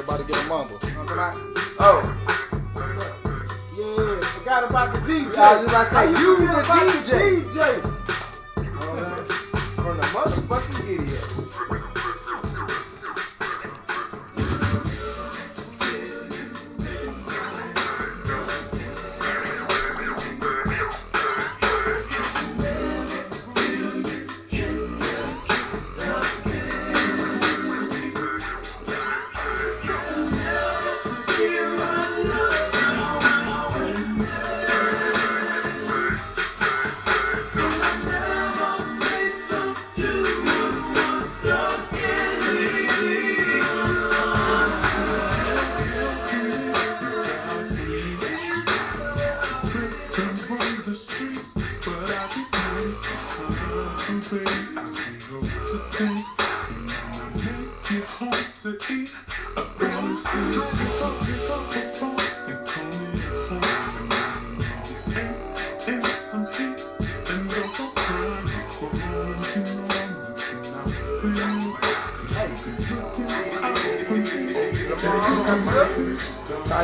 Everybody get a mumble. Oh. Yeah, forgot about the DJ. I was just about to say, you the DJ. From the motherfucking idiot.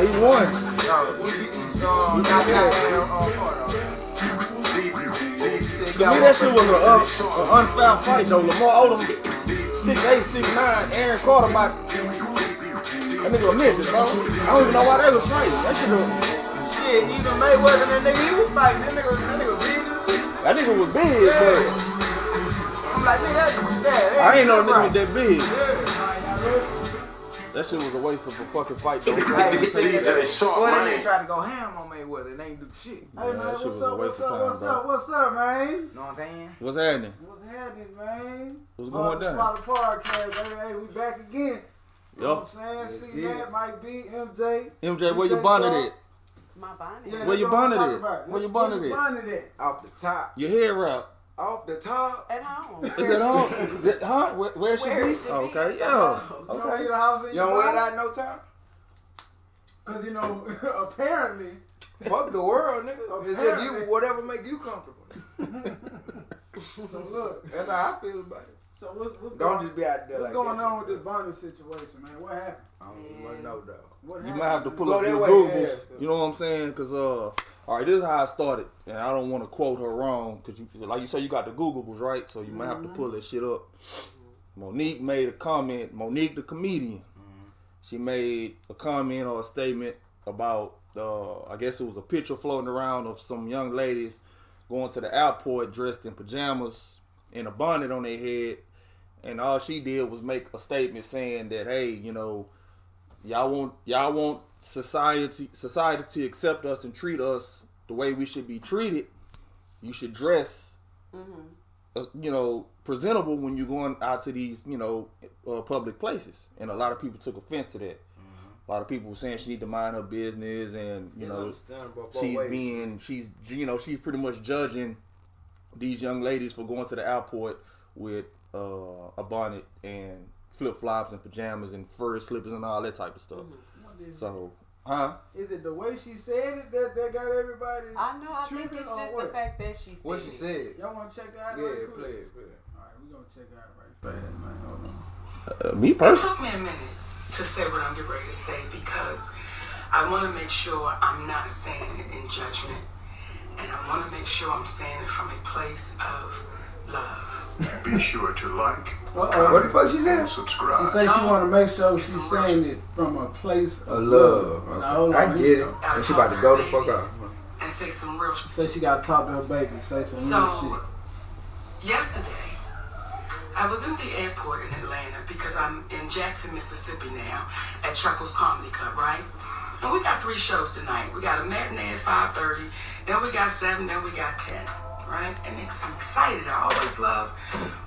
He won. To me, that shit was an unfair fight though. Lamar Odom, 6'8", 6'9", Aaron Carter about that nigga a midget, bro. I don't even know why they was fighting. That shit was shit. Even Mayweather and that nigga, he was fighting. That nigga big. That nigga was big, but I'm like, nigga, that I ain't know the nigga was that big. Yeah. That shit was a waste of a fucking fight though. Hey, this nigga tried to go ham on Mayweather. They ain't do shit. Hey man, what's up, man? You know what I'm saying? What's happening? What's happening, man? What's going down? HARD2SWALLOw podcast, baby. Hey, we back again. You know what I'm saying? See that, Mike B, MJ. MJ, where your bonnet at? My bonnet. Yeah, where your bonnet at? Where your bonnet at? Off the top. Your hair wrap. Off the top. At home. Is it home? Huh? Where should be? Okay, yeah. Okay. You don't you don't wear that no time? Cause you know, apparently. Fuck the world, nigga. As if you, whatever make you comfortable. So look. That's how I feel about it. So what's don't just be out there what's like going that. on with this Bonnet situation, man? What happened? I don't want to know, though. You might have to pull up your Googles. You know what I'm saying? Cause all right, this is how I started, and I don't want to quote her wrong, cause like you say, you got the Googles, right? So you might have to pull that shit up. Monique made a comment. Monique, the comedian, she made a comment or a statement about, I guess it was a picture floating around of some young ladies going to the airport dressed in pajamas and a bonnet on their head, and all she did was make a statement saying that, hey, you know, y'all want society to accept us and treat us the way we should be treated. You should dress, you know, presentable when you're going out to these, you know, public places. And a lot of people took offense to that. A lot of people were saying she need to mind her business, and you know, she's pretty much judging these young ladies for going to the airport with a bonnet and flip flops and pajamas and fur slippers and all that type of stuff. So, is it the way she said it that got everybody? I know. I think it's just the fact that she said what she said. Y'all want to check out? Yeah, play it. All right, we gonna check out right fast, man. Hold on. Me personally. It took me a minute to say what I'm getting ready to say because I want to make sure I'm not saying it in judgment, and I want to make sure I'm saying it from a place of love. Be sure to like, what the fuck she said? subscribe. She said she want to make sure she's saying it from a place of love. Okay. Now, I get it. And she about to go the fuck out. And say some real shit. She said she got to talk to her baby. Say some real shit. Yesterday, I was in the airport in Atlanta because I'm in Jackson, Mississippi now at Chuckles Comedy Club, right? And we got 3 shows tonight. We got a matinee at 5:30, then we got 7, then we got 10. Right? And I'm excited. I always love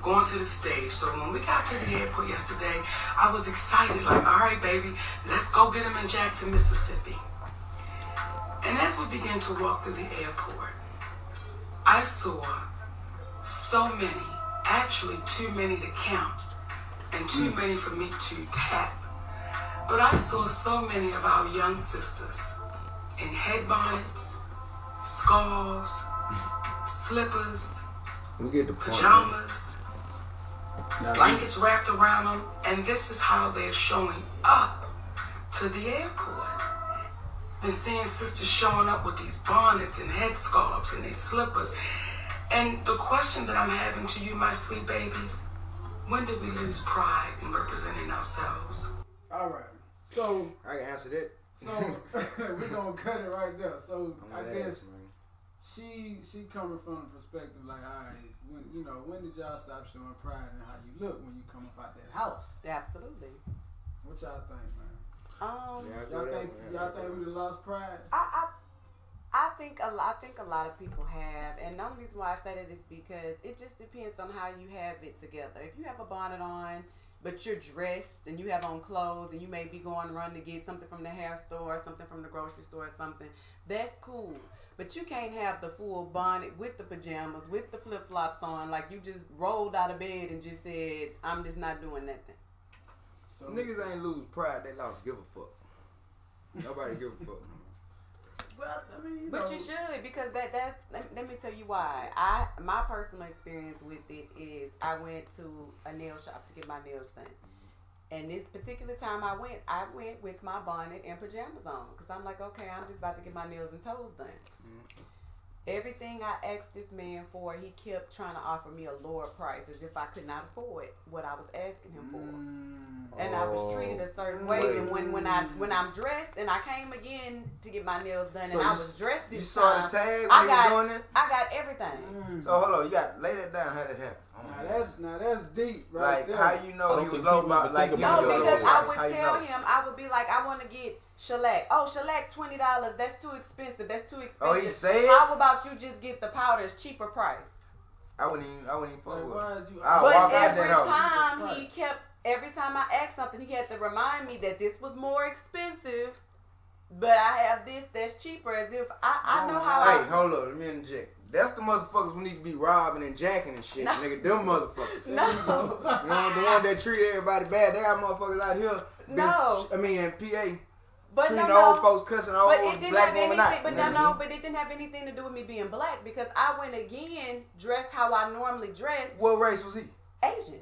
going to the stage. So when we got to the airport yesterday, I was excited. Like, all right, baby, let's go get him in Jackson, Mississippi. And as we began to walk through the airport, I saw so many, actually too many to count, and too many for me to tap. But I saw so many of our young sisters in head bonnets, scarves, slippers, pajamas, blankets wrapped around them, and this is how they're showing up to the airport. Been seeing sisters showing up with these bonnets and headscarves and their slippers. And the question that I'm having to you, my sweet babies, when did we lose pride in representing ourselves? All right. So I can answer that. So we're gonna cut it right there. So I guess man. she coming from the perspective like, all right, when did y'all stop showing pride in how you look when you come up out that house? Absolutely. What y'all think, man? Y'all think we lost pride? I think a lot of people have, and the only reason why I say that is because it just depends on how you have it together. If you have a bonnet on, but you're dressed and you have on clothes and you may be going to run to get something from the hair store or something from the grocery store or something, that's cool. But you can't have the full bonnet with the pajamas, with the flip-flops on, like you just rolled out of bed and just said, I'm just not doing nothing. So niggas ain't lose pride, they lost give a fuck. Nobody give a fuck. Well, I mean, but you should, because that's let me tell you why. My personal experience with it is I went to a nail shop to get my nails done. And this particular time I went with my bonnet and pajamas on. Because I'm like, okay, I'm just about to get my nails and toes done. Mm-hmm. Everything I asked this man for, he kept trying to offer me a lower price as if I could not afford what I was asking him for. And I was treated a certain way. And when I'm dressed and I came again to get my nails done and I was dressed this you saw time, the tag when you were doing it? I got everything. So hold on, you got lay that down. How that happened? Now that's deep, right? Like there. how you know he was low by like you no, because I would how tell him, I would be like, I want to get shellac. Oh, shellac $20. That's too expensive. That's too expensive. Oh, he said? How about you just get the powder? It's cheaper price. I wouldn't even fuck with him. But every time I asked something, he had to remind me that this was more expensive, but I have this that's cheaper, as if I know how. Hey, hold up, let me interject. That's the motherfuckers who need to be robbing and jacking and shit, nigga. Them motherfuckers. No. You know, the one that treat everybody bad. They got motherfuckers out here. No. In PA. But treating old folks cussing old black women out. But it didn't have anything to do with me being black, because I went again dressed how I normally dress. What race was he? Asian.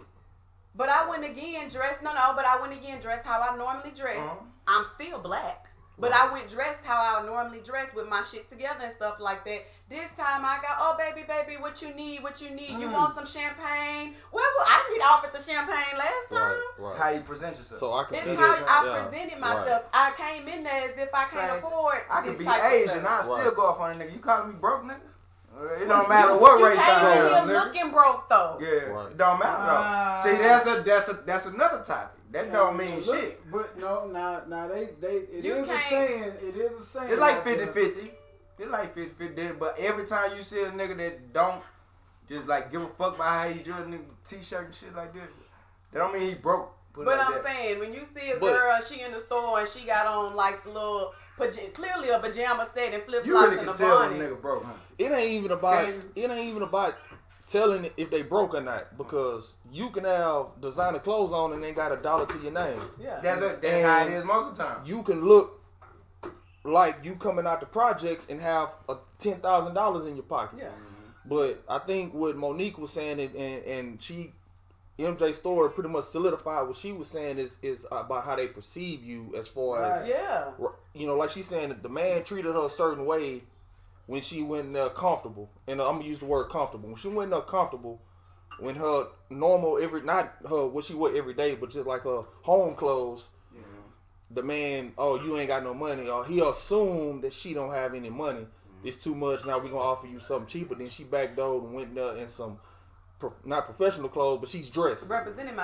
But I went again dressed how I normally dress. I'm still black. But I went dressed how I normally dress with my shit together and stuff like that. This time I got, oh, baby, what you need? You want some champagne? Well, I didn't get offered the champagne last time. Right. How you present yourself. So I can It's see how this. I presented myself. I came in there as if I can't afford I this could be type Asian. of stuff. I still go off on a nigga. You calling me broke, nigga? It don't matter what race I I am. am. You looking broke though. Yeah, it don't matter though. See, that's another topic. That don't mean shit. But no, it is a saying. It's like 50-50. It's like 50-50. But every time you see a nigga that don't just like give a fuck about how he dress, nigga t-shirt and shit like that, that don't mean he broke. But I'm saying, when you see a girl, she in the store and she got on like the little clearly a pajama set and flip flops you really and can a tell when a bonnet. nigga broke, huh? It ain't even about telling if they broke or not, because you can have designer clothes on and ain't got $1 to your name. Yeah, that's how it is most of the time. You can look like you coming out the projects and have $10,000 in your pocket. Yeah. But I think what Monique was saying, and MJ's story pretty much solidified what she was saying is about how they perceive you as far as like she's saying that the man treated her a certain way when she went comfortable, and I'm gonna use the word comfortable. When she went comfortable, when her normal not her what she wore every day, but just like her home clothes, the man, oh, you ain't got no money, or he assumed that she don't have any money. It's too much. Now we gonna offer you something cheaper. Then she backdoored and went there in some not professional clothes, but she's dressed, representing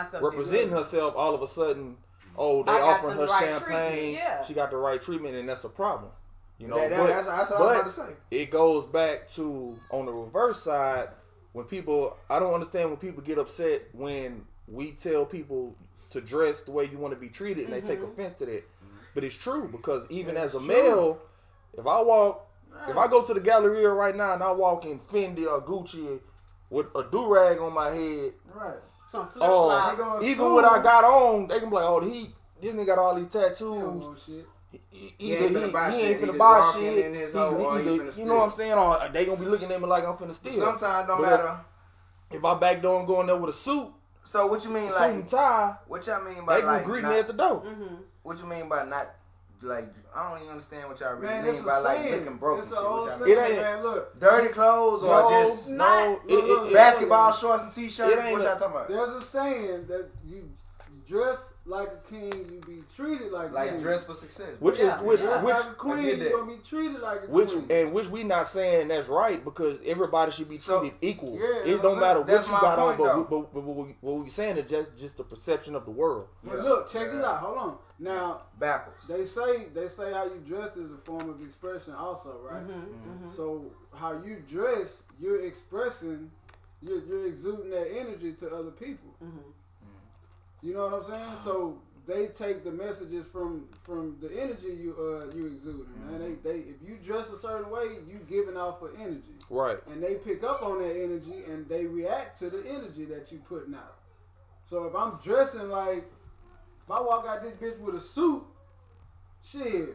herself. All of a sudden, oh, they offering her champagne. Yeah. She got the right treatment, and that's a problem. You know, that's what I was about to say. It goes back to on the reverse side when people. I don't understand when people get upset when we tell people to dress the way you want to be treated, and they take offense to that. But it's true, because even as a male, if I go to the Galleria right now and I walk in Fendi or Gucci with a do-rag on my head, some flip-flops, even what I got on, they can be like, oh, this nigga got all these tattoos. He ain't finna buy shit. You know what I'm saying? Or they gonna be looking at me like I'm finna steal. Sometimes don't matter. If I back door and go in there with a suit, so what you mean, suit and tie? What y'all mean by they gonna greet me at the door. What you mean by not, like, I don't even understand what y'all really Man, mean it's by, a like, saying. looking broke It's and an shit. old What y'all saying, mean? It ain't- man. Look, Dirty clothes or No, just not- basketball shorts and t-shirts? It ain't What a- y'all talking about? there's a saying that you dress like a king, you be treated like a Like king. dress for success. Which Yeah. is which Dress which like a queen, get that. you gonna be treated like a queen. and which we not saying that's right because everybody should be So, treated equal. yeah, It don't matter what that's you my got on, point, but what we saying is just the perception of the world. But look, check this out. Hold on. Now Backwards. they say how you dress is a form of expression, also, right? So how you dress, you're expressing, you're exuding that energy to other people. You know what I'm saying? So they take the messages from the energy you exuding, man. They if you dress a certain way, you giving off an energy. Right. And they pick up on that energy and they react to the energy that you putting out. So if I'm dressing like, if I walk out this bitch with a suit, shit,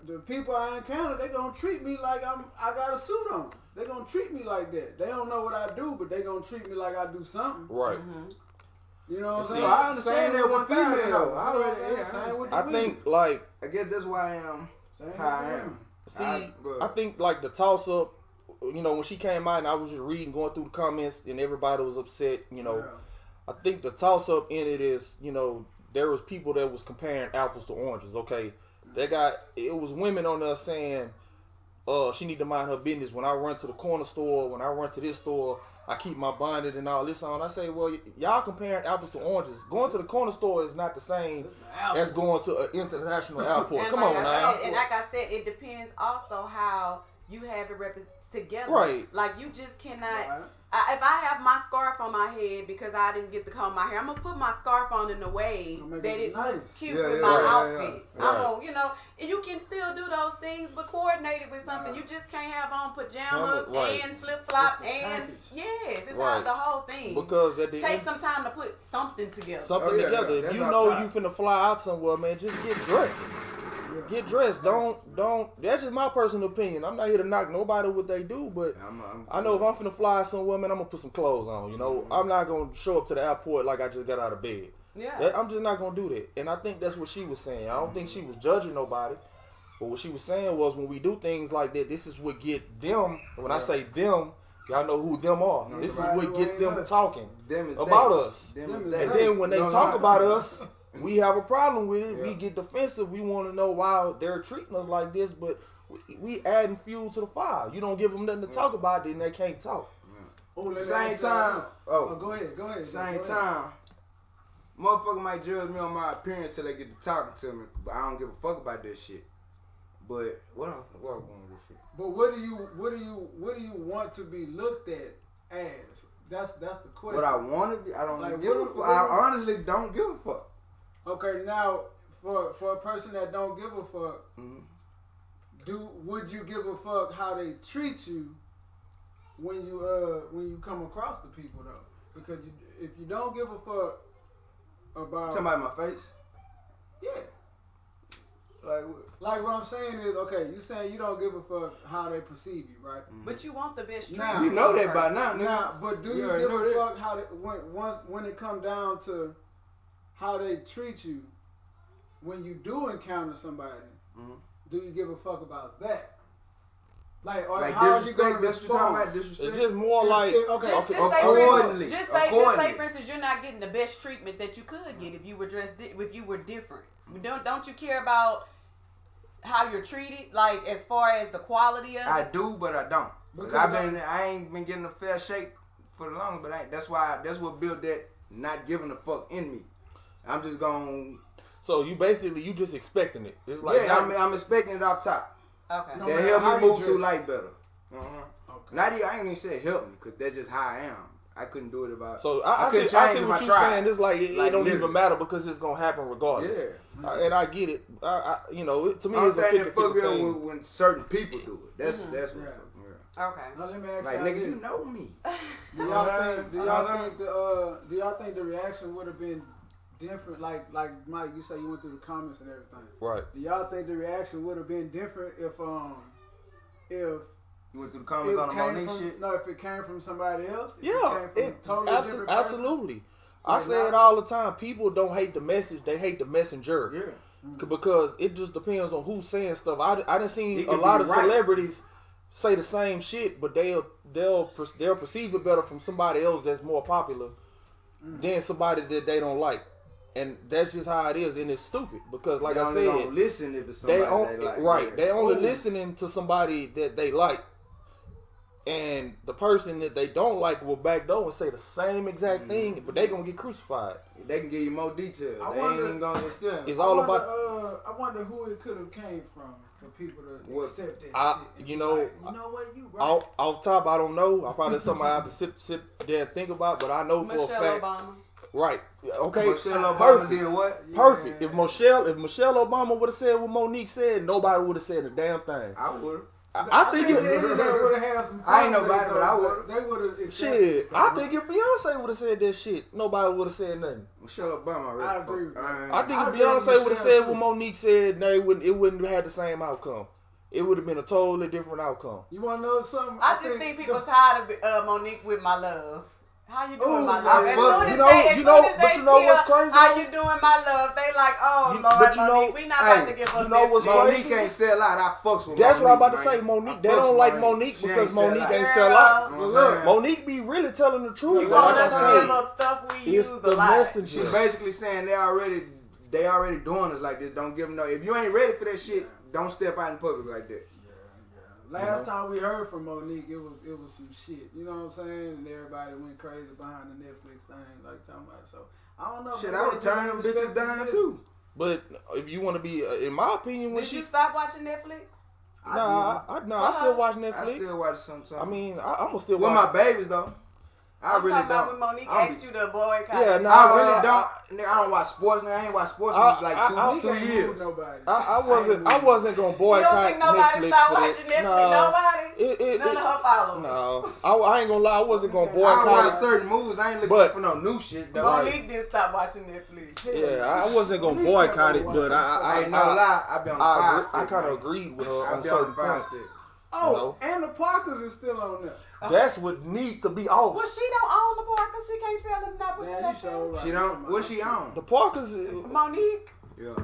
the people I encounter, they gonna treat me like I got a suit on. They gonna treat me like that. They don't know what I do, but they gonna treat me like I do something. Right. You know what I'm See, saying? I understand Same that with one the thing, females. though. You know I what I'm already- saying? Same with the I women. think like I guess that's why I am Same how I with the am. women. see, but- I think like the toss up, you know, when she came out and I was just reading, going through the comments, and everybody was upset. You know, I think the toss up in it is, you know, there was people that was comparing apples to oranges. Okay, it was women on there saying, she need to mind her business. When I run to the corner store, when I run to this store, I keep my bonnet and all this on. I say, well, y'all comparing apples to oranges. Going to the corner store is not the same as going to an international airport. And Come like on I now. said, and like I said, it depends also how you have it together. Right. Like you just cannot. Right. If I have my scarf on my head because I didn't get to comb my hair, I'm gonna put my scarf on in a way Gonna make that it it nice. looks cute Yeah, with yeah, my yeah, outfit. yeah. I'm Right. gonna, you know, and you can still do those things, but coordinated with something. You just can't have on pajamas Right. and flip flops It's the and package. yes, it's Right. all the whole thing. Because at the Take end, some time to put something together. something Oh, yeah, together. yeah. If That's you our know time. you finna fly out somewhere, man, just get dressed. Get dressed. Don't. That's just my personal opinion. I'm not here to knock nobody what they do, but I know if I'm finna fly somewhere, man, I'm gonna put some clothes on. You know, I'm not gonna show up to the airport like I just got out of bed. Yeah. I'm just not gonna do that. And I think that's what she was saying. I don't think she was judging nobody, but what she was saying was when we do things like that, this is what get them. And when I say them, y'all know who them are. This is what get them talking Them is about that. us. Them is And that. And then when they No, talk no. about us, we have a problem with it. Yeah. We get defensive. We want to know why they're treating us like this, but we adding fuel to the fire. You don't give them nothing to talk about, then they can't talk. Oh, let me Same ask y'all time. now. Oh, Go ahead. same Go ahead. time. Motherfucker might judge me on my appearance till they get to talking to me, but I don't give a fuck about this shit. But what I'm going with this shit? But what do you want to be looked at as? That's the question. What I want to be, I don't Like, give a what- fuck. I honestly don't give a fuck. Okay, now for a person that don't give a fuck, Mm-hmm. would you give a fuck how they treat you when you come across the people though? Because if you don't give a fuck about Talking about my face? yeah, Like what? like what I'm saying is okay, you saying you don't give a fuck how they perceive you, right? But you want the best Nah. treatment. You know for that the by person. now, nigga. Now, but do you already give know a that. fuck how they, when it come down to how they treat you when you do encounter somebody? Mhm. Do you give a fuck about that? Like, or Like how are you disrespect? going to That's what you're talking respond? about, disrespect? It's just more like Okay. Just say, accordingly. just say, Accordingly. for instance, you're not getting the best treatment that you could get if you were dressed, if you were different. Don't you care about how you're treated, like as far as the quality of I it? do, but I don't. Because I ain't been getting a fair shake for the longest, but that's what built that not giving a fuck in me. I'm just gonna, so you just expecting it. It's like I'm expecting it off top. Okay. No That matter help how me you move through dress. life better. Okay. Not even, I ain't even say help me, cause that's just how I am. I couldn't do it if I. So I see couldn't change if what I you're tried. saying. It's like it Like, don't literally. even matter because it's gonna happen regardless. Yeah. And I get it. You know, to me I'm it's a saying that 50-50 fuck me up thing. when certain people do it. That's what. Yeah. fuck me up. Okay. Now let me ask Like y'all nigga, this. you know me. Do y'all think the reaction would have been different? Like Mike, you say you went through the comments and everything. Right. Do y'all think the reaction would have been different if You went through the comments on the came Monique from shit. if it came from somebody else? If Yeah. it came from a totally different person? Absolutely. I say it all the time. People don't hate the message; they hate the messenger. Yeah. Because it just depends on who's saying stuff. I done seen a lot of celebrities say the same shit, but they'll perceive it better from somebody else that's more popular than somebody that they don't like. And that's just how it is, and it's stupid because, like I said, don't listen if it's somebody they like. Right, they only listening to somebody that they like. And the person that they don't like will backdoor and say the same exact thing, but they gonna get crucified. They can give you more details. They ain't even gonna still. It's all about. I wonder who it could have came from for people to accept that shit. You know, like, you know what, you right. Off top, I don't know. I probably something I have to sit there and think about, but I know for a fact. Obama. Right. Okay. Michelle Obama perfect. did what? Yeah. Perfect. If Michelle Obama would have said what Monique said, nobody would have said a damn thing. I would have. I think they would have had some. I ain't nobody, but I would. They would have. Shit, I think if Beyonce would have said that shit, nobody would have said nothing. Michelle Obama, really I agree with I think if Beyonce would have said what Monique said, no, it wouldn't have had the same outcome. It would have been a totally different outcome. You want to know something? I just think people tired of Monique with my love. How you doing, my love? As soon as you know what's crazy? How you doing, my love? They like, oh Lord, Monique, we not about to give up. You know what's Monique crazy? ain't sell out. I fucks with. That's Monique, what I'm about to man. say. Monique, they don't like Monique because Monique ain't sell out. Look, Monique be really telling the truth. You want us to give up stuff we use a lot. Messenger. She's basically saying they already doing us like this. Don't give them no. If you ain't ready for that shit, don't step out in public like that. Last time we heard from Monique, it was some shit. You know what I'm saying? And everybody went crazy behind the Netflix thing, like talking about. So I don't know. Shit, I would turn them bitches down too. But if you want to be, in my opinion, when did you stop watching Netflix? I still watch Netflix. I still watch sometimes. I mean, I'm gonna still with watch my babies though. I really talking don't. about when Monique asked you to boycott. Yeah, no, I really don't. Nigga, I don't watch sports. Nigga, I ain't watch sports for like 2 years. I wasn't gonna boycott. You don't think nobody Netflix start for watching that. Netflix? No, Nobody? None of her followers. No, I ain't gonna lie. I wasn't gonna I boycott. don't watch certain movies. I ain't looking for no new shit though. Monique didn't stop watching Netflix. Yeah, I wasn't gonna boycott it, but I ain't no lie. I be on the fire stick. I kind of agreed with her on be certain on the fire points. stick. Oh, and the Parkers is still on there. That's what need to be off. Well, she don't own the Parker. She can't tell them not put that She don't. What she on? The Parkers. Monique. Yeah. I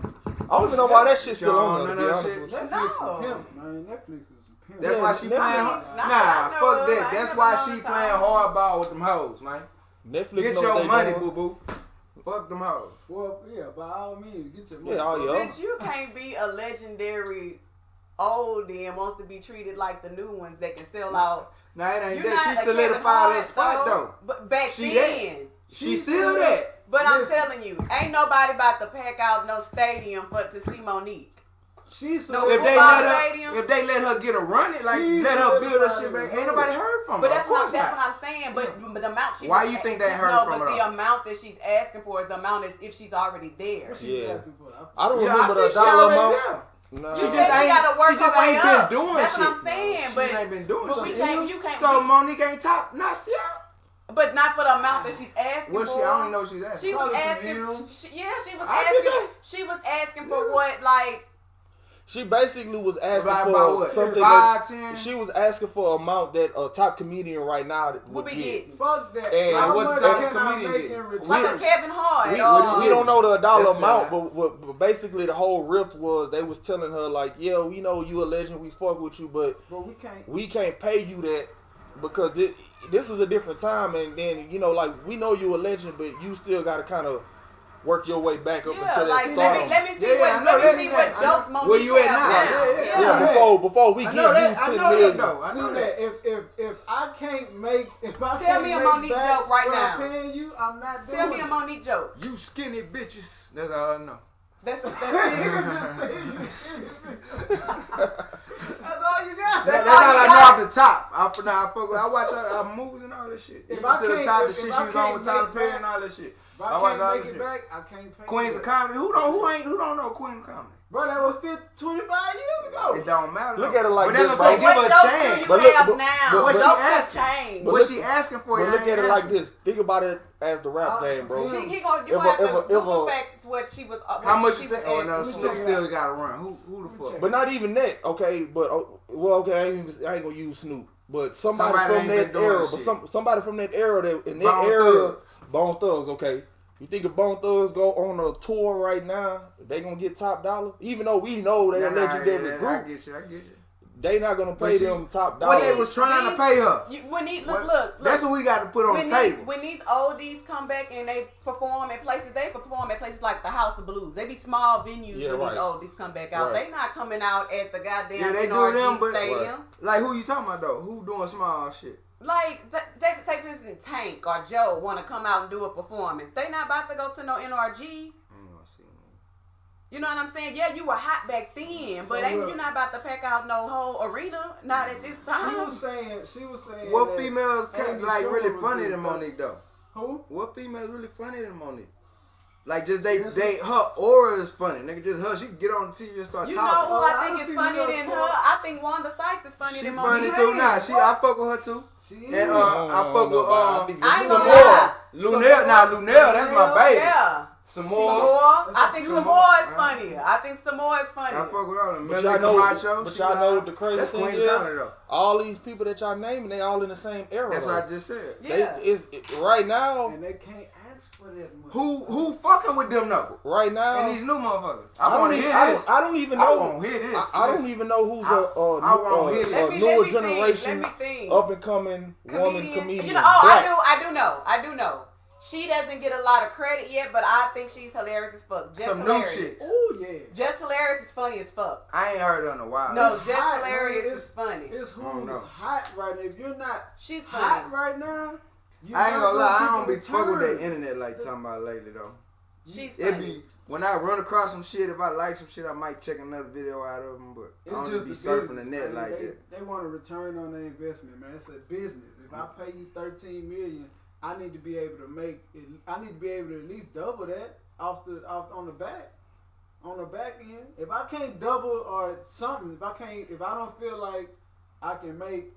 don't even know why that shit's still on there. To be None of honest that with shit. you. Netflix is pimps, man. Netflix is some pimps. That's why she playing. Nah, fuck that. That's why she playing hardball with them hoes, man. Netflix Get know your what they money, doing. boo boo. Fuck them hoes. Well, yeah, by all means, get your money. Yeah, Bitch, you can't be a legendary oldie and wants to be treated like the new ones that can sell out. Nah, it ain't You're that. not She a solidified Kevin that spot Hart, though. But back She then. She's still that. But I'm telling you, ain't nobody about to pack out no stadium to see Monique. She's No, if they let her get a run it, like She's let her build her shit back, ain't nobody heard from her. But that's what I'm saying. But the amount she Why you think they heard from her? No, but the amount that she's asking for is the amount as if she's already there. Yeah. I don't remember the she dollar already amount. there. No. She just ain't been doing That's shit. what I'm saying. She ain't been doing but shit. you can't. So Monique ain't top notch, yeah. But not for the amount that she's asking for. I don't even know what she's asking. She was asking. She was asking for what, like. She basically was asking about for what? something 5, 10? She was asking for an amount that a top comedian right now would be get. getting. Fuck that. And what's the top comedian get? Like a Kevin Hart. We don't know the dollar That's amount, but basically the whole rift was they was telling her like, yeah, we know you a legend, we fuck with you, but we can't pay you that because this is a different time, and then like we know you a legend, but you still got to kind of work your way back up until that start. Let me see what jokes Monique where you at now? Yeah. Before we get you I know million. though. I know that. If I can't make, tell me a Monique joke right now. I'm paying you, I'm not doing. Tell me a Monique joke. You skinny bitches. That's all I know. That's it. That's all you got. That's all I know off the top. I watch her movies and all this shit. If Even I to the can't- top, the if shit she I was on can't with Tyler make Perry back- and all that shit. If I can't make it back, I can't pay. Queens of Comedy. Who don't know Queen of Comedy? Bro, that was 25 years ago. It don't matter. Look at it like but this, that's bro. what I'm saying. Give her a chance. What jokes do you have now? what she Jokes asking? have changed. What she asking for? But look at it like this. Think about it as the rap game, bro. You have to Google facts what she was. How much she you was think? Oh no, asking. Snoop still got to run. Who the fuck? But not even that. Okay, but okay, I ain't gonna use Snoop. But somebody Somebody from ain't that been doing era, shit. but somebody from that era that in that Bone area, Thugs. Bone Thugs. Okay, you think if Bone Thugs go on a tour right now, they gonna get top dollar? Even though we know they're a legendary I group, get you. they not gonna pay them top dollar. What they was trying to pay her. Look. That's what we got to put on the table. When these oldies come back and they perform at places, like the House of Blues. They be small venues when these oldies come back out. They not coming out at the goddamn NRG Stadium. Like, who you talking about, though? Who doing small shit? Like, say for instance, Tank or Joe want to come out and do a performance. They not about to go to no NRG. You know what I'm saying? Yeah, you were hot back then, but you not about to pack out no whole arena. Not at this time. She was saying. What females like really funny than Monique though? Who? What females really funny than Monique? Like just her aura is funny. Nigga, just her. She can get on the TV and start talking. You know who I think is funnier than her? I think Wanda Sykes is funnier than Monique. She funny too. Nah, I fuck with her too. She And is. I fuck with I ain't gonna lie. Lunel. Now Lunel, that's my baby. Yeah. Some more. I think some more is funnier. I fuck with all them. But y'all know the crazy thing is, all these people that y'all naming, they all in the same era. That's what I just said. Yeah. Right now. And they can't ask for that much. Who fucking with them though? Right now. And these new motherfuckers. I want to hear this. I don't even know. I want to hear this. I don't even know who's a newer generation, up and coming woman comedian. You know, I do know. She doesn't get a lot of credit yet, but I think she's hilarious as fuck. Just some hilarious. new chicks. Oh yeah. Just hilarious is funny as fuck. I ain't heard her in a while. No, It's Just hot, hilarious man. is funny. It's who's hot right now. If you're not She's hot funny. right now, I ain't gonna lie. I don't be return. fucking with that internet like talking about lately though. She's It funny. be when I run across some shit. If I like some shit, I might check another video out of them. But I don't just be surfing the net like that. They want a return on their investment, man. It's a business. If I pay you $13 million, I need to be able to make it. I need to be able to at least double that off on the back end. If I can't double or something, if I don't feel like I can make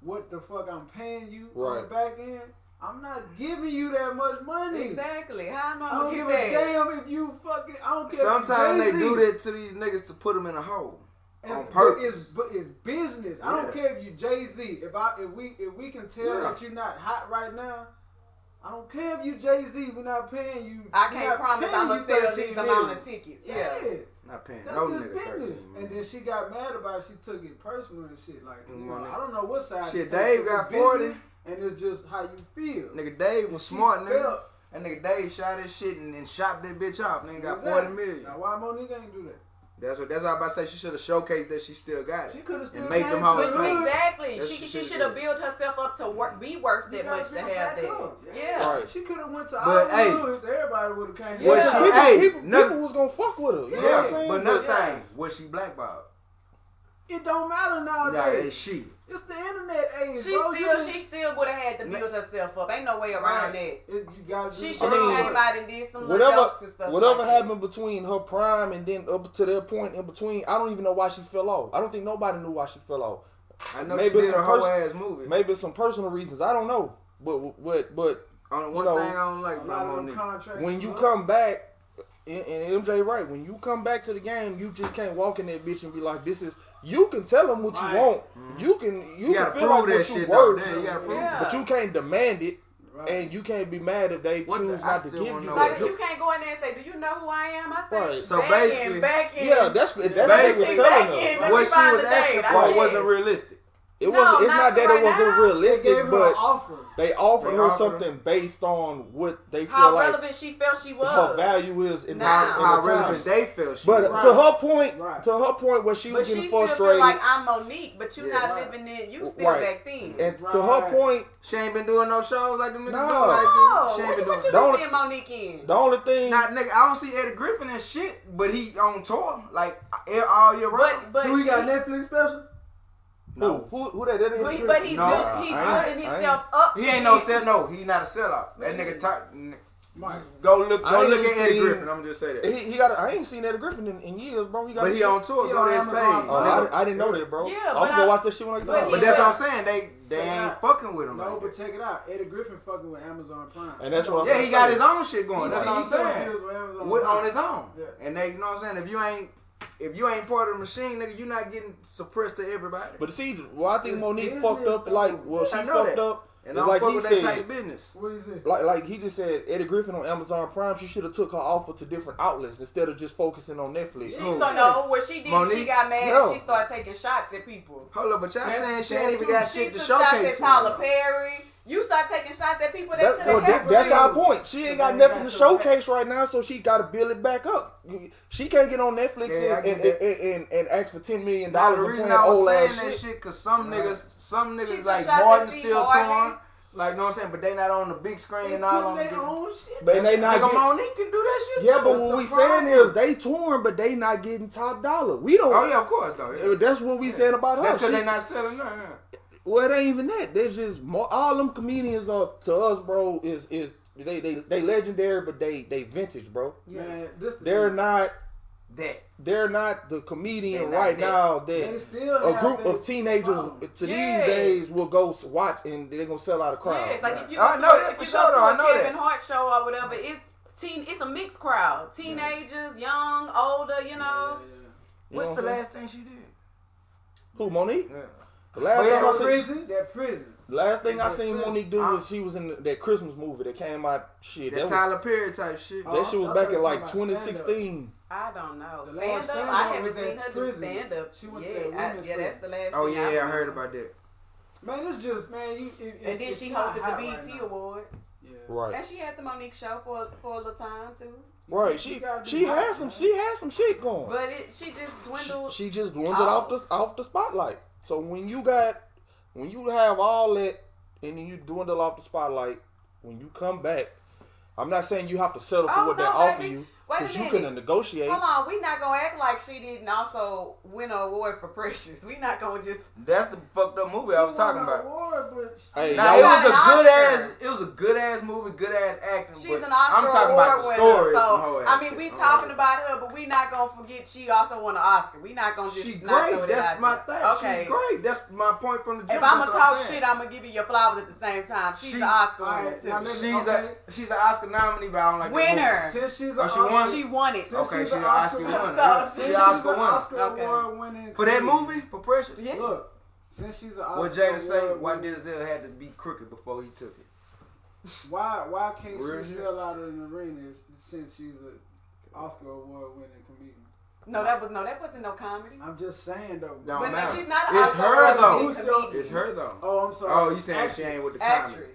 what the fuck I'm paying you on the back end, I'm not giving you that much money. Exactly. How am I I don't give a damn if you fucking. I don't care. Sometimes they do that to these niggas to put them in a hole. On purpose. But it's business. I don't care if you Jay-Z. If we can tell that you're not hot right now, I don't care if you Jay-Z. We're not paying you. I can't promise I'm gonna sell these amount of tickets. Yeah. Not paying That's no just nigga business. 13. And then she got mad about it. She took it personal and shit. Like, you know, I don't know what side. Shit, Dave got 40. And it's just how you feel. Nigga Dave was smart, nigga. That nigga Dave shot his shit and shot that bitch off. Nigga got 40 million. Now why Monique ain't do that? That's what I'm about to say. She should have showcased that she still got it. She could have still and make them hoes pay. Exactly. She should have built herself up to be worth that much to have that. Yeah. Right. She could have went to all the movies. Everybody would have came. People was gonna fuck with her. You know what I'm saying? But another thing, was she blackballed? It don't matter nowadays. Nah, it's she. It's the internet age, She still would have had to build herself up. Ain't no way around that. She should have came out and did some little jokes and stuff. Whatever happened between her prime and then up to that point in between, I don't even know why she fell off. I don't think nobody knew why she fell off. I know maybe she did a whole ass movie. Maybe some personal reasons. I don't know. But one thing I don't like about Monique, when you come back, and MJ right, when you come back to the game, you just can't walk in that bitch and be like, this is. You can tell them what you want. You can feel like what you worth, but you can't demand it, and you can't be mad if they choose not to give you. Like you can't go in there and say, "Do you know who I am?" I said, so basically, that's what they were telling her. What she was asking for wasn't realistic. It's not that it wasn't realistic, but offer. They offered her something based on what they feel how like relevant she felt she was. Her value is in how relevant they felt she was. But to her point, where she was getting frustrated. Still feel like I'm Monique, but you not living in. You still back then. And to her point, she ain't been doing no shows like them niggas no. do. Like she ain't been what doing. you seeing Monique in? The only thing, nigga, I don't see Eddie Griffin and shit, but he on tour like all year round. Do we got Netflix special? No. Who that is? But he's building himself up. He ain't no sell. No, he not a sellout. That nigga talk. Go look at Eddie Griffin. I'm just say that. He got. I ain't seen Eddie Griffin in years, bro. But he on tour. Go to his page. I didn't know that, bro. Yeah, I'm gonna go watch that shit when I get home. But that's what I'm saying. They ain't fucking with him. No, but check it out. Eddie Griffin fucking with Amazon Prime. And that's what. Yeah, he got his own shit going. That's what I'm saying. With on his own. And they, you know what I'm saying. if you ain't part of the machine, nigga, you not getting suppressed to everybody. But see, well, I think It's Monique business, fucked up. Like, well, she I know fucked that. up. And It's I don't like fuck he with that said, type of business. What is it? like he just said, Eddie Griffin on Amazon Prime. She should have took her offer to different outlets instead of just focusing on Netflix. She started, no, what she did, Monique? she got mad No. and she started taking shots at people. Hold up, but y'all saying she that ain't even too. got She shit to took shots showcase at to Tyler her. Perry. You start taking shots at people that could have helped That's you. our point. She ain't got They nothing got to your showcase right now, so she got to build it back up. She can't get on Netflix Yeah, I get and ask for $10 million Now the and reason playing I was old saying ass that shit. shit, cause some Right. niggas She took like shots at Martin Steve still Harvey. torn. Like, know what I'm saying? But they not on the big screen They and all on putting the their own shit. But they not Nigga, getting, Monique can do that shit yeah, too. but What's what the we problem? saying is they torn, but they not getting top dollar. We don't. Oh yeah, of course though. Yeah. That's what we saying about her. That's because She- they not selling nothing. Well, it ain't even that. There's just more. All them comedians are to us, bro. Is they legendary, but they vintage, bro. Man, this the They're thing. not. That. They're not the comedian They not right that. now They that still a have group their of teenagers problems. to Yes. these days will go watch and they're gonna sell out a crowd. Yeah, like if you I go know to, that if for you sure, go to though. I a know Kevin that. Hart show or whatever, it's a mixed crowd. Teenagers, young, older, you know. What's know the what I'm last thing she did? Who, Monique? Yeah. The last Oh, yeah, time I that seen, Prison, that prison. last thing I That seen prison. Monique do was she was in that Christmas movie that came out. Shit, That that Tyler Perry type shit. was, that shit was I back thought in you like were talking about 2016. I don't know. The Stand last up. stand-up I was haven't seen at her do prison. stand up. She went to Yeah, that women's yeah, that's the last. Oh thing yeah, I remember. heard about that. Man, it's just, man, you. And then she hosted the BET Award, Yeah. Right. and she had the Monique show for a little time too. Right. You She gotta be she hot, had some man. she had some shit going. But she just dwindled. She just dwindled off the spotlight. So when you have all that and then you dwindle off the spotlight, when you come back, I'm not saying you have to settle for Oh, what they no, offer baby. you Wait a because you minute. couldn't negotiate. Hold on, we not gonna act like she didn't also win an award for Precious. We not gonna just. That's the fucked up movie I was talking about. Hey, Now y'all- it was an it was a good ass movie, good ass acting. She's but an Oscar I'm talking award about the winner. story. So, some whole ass I mean, shit. we Oh, talking yeah. about her, but we not gonna forget she also won an Oscar. We not gonna just. She not throw great. that That's out my there. thing. Okay. She's great. That's my point from the jump. If I'm That's gonna what talk saying. shit, I'm gonna give you your flowers at the same time. She's an Oscar winner alright, too. now let me- She's an Oscar nominee, but I don't like that Winner. movie. Since she's Oh, an she won? She won it. Since Okay, she's she an an Oscar Oscar winner. So, She Since an Oscar she's an winner. Oscar Okay. award winning For that comedian. movie, for Precious. Yeah. Look, since she's an Oscar What Jada say? award Why winning- Denzel had to be crooked before he took it? Why can't Real she shit. sell out in the arena since she's an Oscar award winning comedian? No, that wasn't no comedy. I'm just saying though. Don't But matter. she's not an It's Oscar her, though. award-winning comedian. It's her though. Oh, I'm sorry. Oh, you saying Actress. she ain't with the comedy? Actress.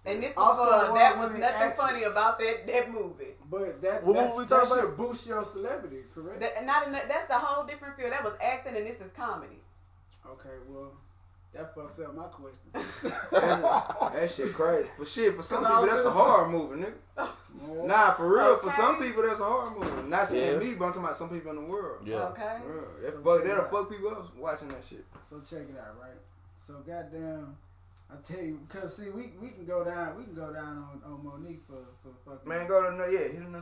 And this was Oscar for that was award-winning nothing actress. funny about that movie. But that What movie we talking should about? boost your celebrity, correct? That's the whole different field. That was acting, and this is comedy. Okay, well, that fucks up my question. That shit crazy. For some No, people, that's a listen. horror movie, nigga. Yeah. Nah, for real. For Okay. some people, that's a horror movie. Not saying Yeah. me, but I'm talking about some people in the world. Yeah. Okay. That'll fuck people up watching that shit. So check it out, right? So goddamn, I tell you, cause see, we can go down on Monique for fucking. Man, go to hit him